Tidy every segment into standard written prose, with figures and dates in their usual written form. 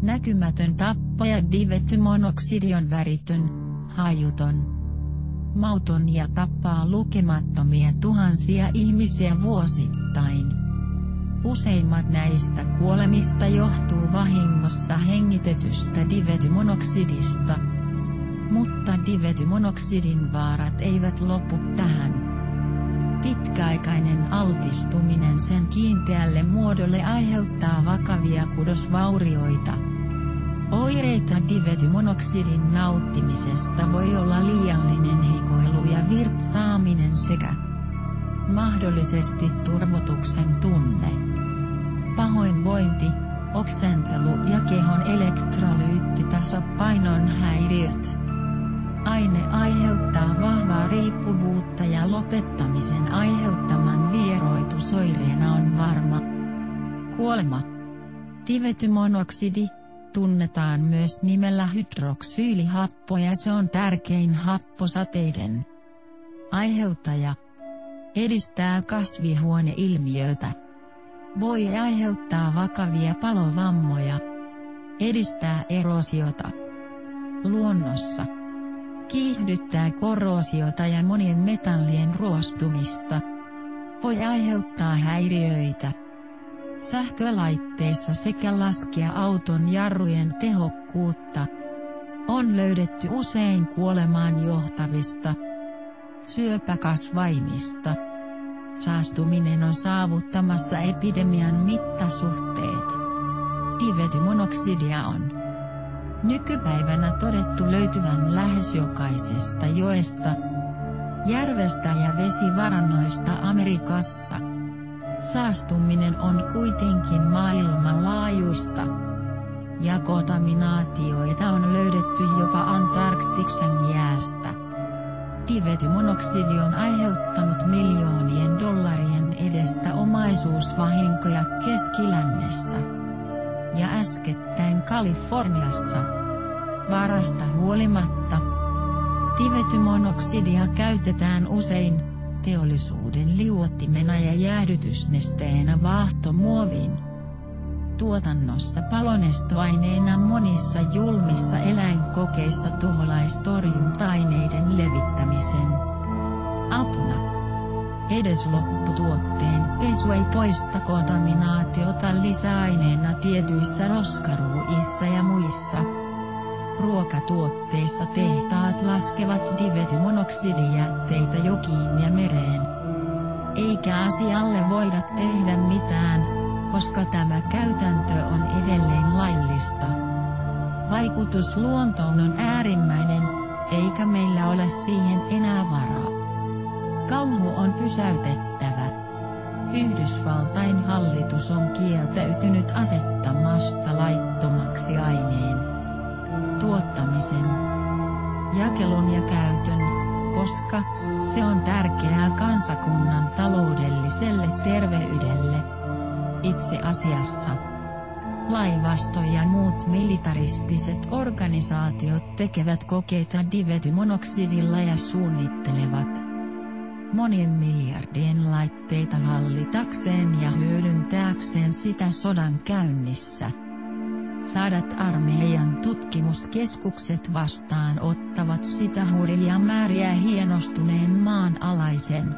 Näkymätön tappaja divetymonoksidi on väritön, hajuton, mauton ja tappaa lukemattomia tuhansia ihmisiä vuosittain. Useimmat näistä kuolemista johtuu vahingossa hengitetystä divetymonoksidista. Mutta divetymonoksidin vaarat eivät lopu tähän. Pitkäaikainen altistuminen sen kiinteälle muodolle aiheuttaa vakavia kudosvaurioita. Oireita divetymonoksidin nauttimisesta voi olla liiallinen hikoilu ja virtsaaminen sekä mahdollisesti turvotuksen tunne, pahoinvointi, oksentelu ja kehon elektrolyyttitasapainon häiriöt. Aine aiheuttaa vahvaa riippuvuutta ja lopettamisen aiheuttaman vieroitusoireena on varma kuolema. Divetymonoksidi tunnetaan myös nimellä hydroksyylihappo ja se on tärkein happosateiden aiheuttaja. Edistää kasvihuoneilmiötä. Voi aiheuttaa vakavia palovammoja. Edistää eroosiota luonnossa. Kiihdyttää korroosiota ja monien metallien ruostumista. Voi aiheuttaa häiriöitä sähkölaitteissa sekä laskea auton jarrujen tehokkuutta. On löydetty usein kuolemaan johtavista syöpäkasvaimista. Saastuminen on saavuttamassa epidemian mittasuhteet. Divetymonoksidia on nykypäivänä todettu löytyvän lähes jokaisesta joesta, järvestä ja vesivarannoista Amerikassa. Saastuminen on kuitenkin maailmanlaajuista. Ja kontaminaatioita on löydetty jopa Antarktiksen jäästä. Divetymonoksidi on aiheuttanut miljoonien dollarien edestä omaisuusvahinkoja Keskilännessä ja äskettäin Kaliforniassa. Vaarasta huolimatta, divetymonoksidia käytetään usein teollisuuden liuottimena ja jäähdytysnesteenä vaahtomuovin tuotannossa palonestoaineena monissa julmissa eläinkokeissa tuholaistorjunta-aineiden levittämisen apuna. Edes lopputuotteen pesu ei poista kontaminaatiota lisäaineena tietyissä roskaruuissa ja muissa ruokatuotteissa. Tehtaat laskevat divetymonoksidijätteitä jokiin ja mereen. Eikä asialle voida tehdä mitään, koska tämä käytäntö on edelleen laillista. Vaikutus luontoon on äärimmäinen, eikä meillä ole siihen enää varaa. Kauhu on pysäytettävä. Yhdysvaltain hallitus on kieltäytynyt asettamasta laittomaksi aineen tuottamisen, jakelun ja käytön, koska se on tärkeää kansakunnan taloudelliselle terveydelle. Itse asiassa laivasto ja muut militaristiset organisaatiot tekevät kokeita divetymonoksidilla ja suunnittelevat monien miljardien laitteita hallitakseen ja hyödyntääkseen sitä sodan käynnissä. Sadat armeijan tutkimuskeskukset vastaan ottavat sitä hurjia määriä hienostuneen maanalaisen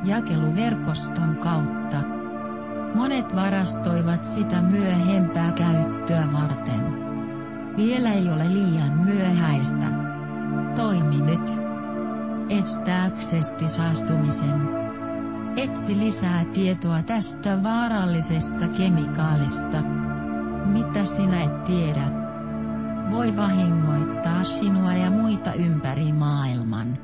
jakeluverkoston kautta. Monet varastoivat sitä myöhempää käyttöä varten. Vielä ei ole liian myöhäistä. Toimi nyt estääksesi saastumisen. Etsi lisää tietoa tästä vaarallisesta kemikaalista. Mitä sinä et tiedä, voi vahingoittaa sinua ja muita ympäri maailman.